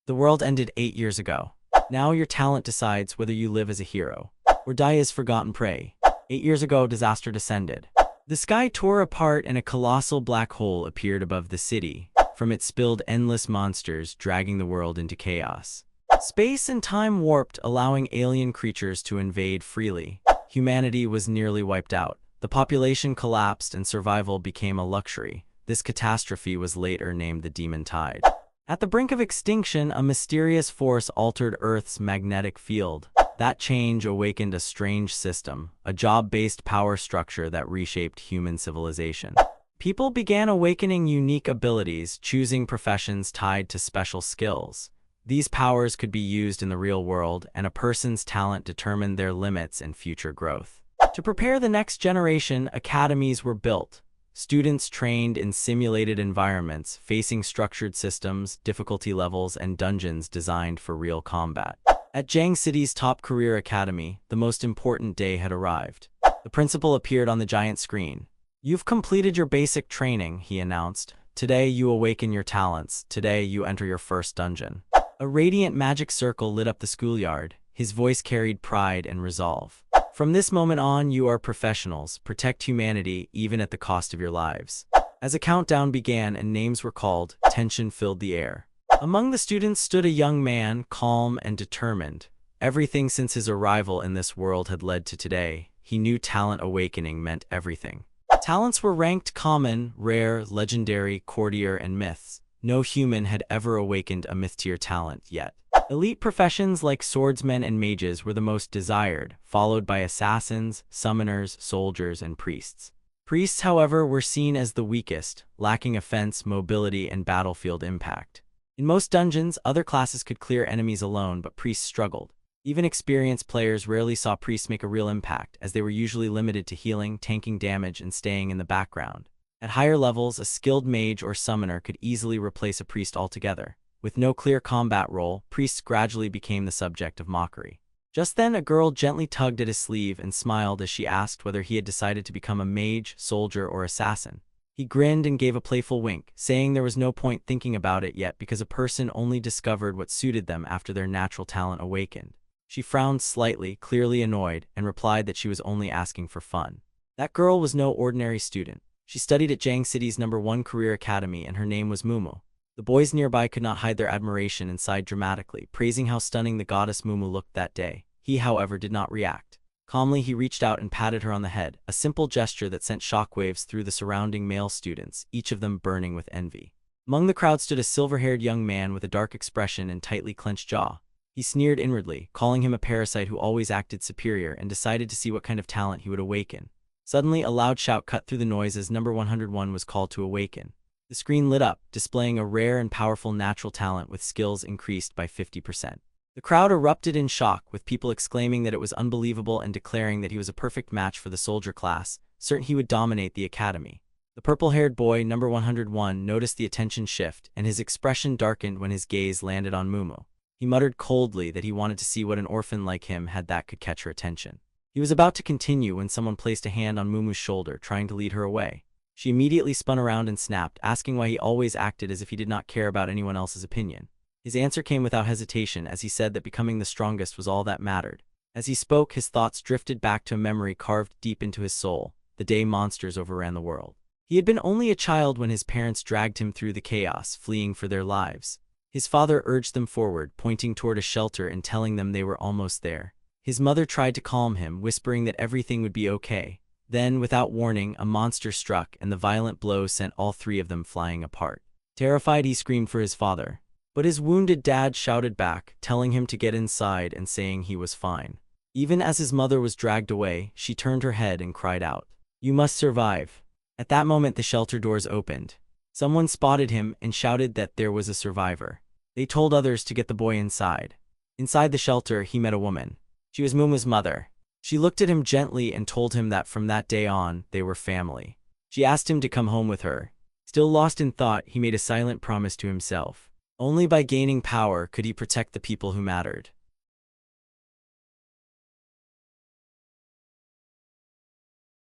The world ended 8 years ago. Now your talent decides whether you live as a hero or die as forgotten prey. 8 years ago, disaster descended. The sky tore apart and a colossal black hole appeared above the city. From it spilled endless monsters, dragging the world into chaos. Space and time warped, allowing alien creatures to invade freely. Humanity was nearly wiped out. The population collapsed and survival became a luxury. This catastrophe was later named the Demon Tide. At the brink of extinction, a mysterious force altered Earth's magnetic field. That change awakened a strange system, a job-based power structure that reshaped human civilization. People began awakening unique abilities, choosing professions tied to special skills. These powers could be used in the real world, and a person's talent determined their limits and future growth. To prepare the next generation, academies were built. Students trained in simulated environments, facing structured systems, difficulty levels, and dungeons designed for real combat. At Jiang City's top career academy, the most important day had arrived. The principal appeared on the giant screen. "You've completed your basic training," he announced. "Today you awaken your talents. Today you enter your first dungeon." A radiant magic circle lit up the schoolyard. His voice carried pride and resolve. "From this moment on, you are professionals. Protect humanity, even at the cost of your lives." As a countdown began and names were called, tension filled the air. Among the students stood a young man, calm and determined. Everything since his arrival in this world had led to today. He knew talent awakening meant everything. Talents were ranked common, rare, legendary, courtier, and myths. No human had ever awakened a myth-tier talent yet. Elite professions like swordsmen and mages were the most desired, followed by assassins, summoners, soldiers, and priests. Priests, however, were seen as the weakest, lacking offense, mobility, and battlefield impact. In most dungeons, other classes could clear enemies alone, but priests struggled. Even experienced players rarely saw priests make a real impact, as they were usually limited to healing, tanking damage, and staying in the background. At higher levels, a skilled mage or summoner could easily replace a priest altogether. With no clear combat role, priests gradually became the subject of mockery. Just then, a girl gently tugged at his sleeve and smiled as she asked whether he had decided to become a mage, soldier, or assassin. He grinned and gave a playful wink, saying there was no point thinking about it yet because a person only discovered what suited them after their natural talent awakened. She frowned slightly, clearly annoyed, and replied that she was only asking for fun. That girl was no ordinary student. She studied at Jiang City's #1 career academy, and her name was Mumu. The boys nearby could not hide their admiration and sighed dramatically, praising how stunning the goddess Mumu looked that day. He, however, did not react. Calmly, he reached out and patted her on the head, a simple gesture that sent shockwaves through the surrounding male students, each of them burning with envy. Among the crowd stood a silver-haired young man with a dark expression and tightly clenched jaw. He sneered inwardly, calling him a parasite who always acted superior, and decided to see what kind of talent he would awaken. Suddenly, a loud shout cut through the noise as number 101 was called to awaken. The screen lit up, displaying a rare and powerful natural talent with skills increased by 50%. The crowd erupted in shock, with people exclaiming that it was unbelievable and declaring that he was a perfect match for the soldier class, certain he would dominate the academy. The purple-haired boy, number 101, noticed the attention shift, and his expression darkened when his gaze landed on Mumu. He muttered coldly that he wanted to see what an orphan like him had that could catch her attention. He was about to continue when someone placed a hand on Mumu's shoulder, trying to lead her away. She immediately spun around and snapped, asking why he always acted as if he did not care about anyone else's opinion. His answer came without hesitation, as he said that becoming the strongest was all that mattered. As he spoke, his thoughts drifted back to a memory carved deep into his soul, the day monsters overran the world. He had been only a child when his parents dragged him through the chaos, fleeing for their lives. His father urged them forward, pointing toward a shelter and telling them they were almost there. His mother tried to calm him, whispering that everything would be okay. Then, without warning, a monster struck, and the violent blow sent all three of them flying apart. Terrified, he screamed for his father. But his wounded dad shouted back, telling him to get inside and saying he was fine. Even as his mother was dragged away, she turned her head and cried out, "You must survive." At that moment, the shelter doors opened. Someone spotted him and shouted that there was a survivor. They told others to get the boy inside. Inside the shelter, he met a woman. She was Mumu's mother. She looked at him gently and told him that from that day on, they were family. She asked him to come home with her. Still lost in thought, he made a silent promise to himself. Only by gaining power could he protect the people who mattered.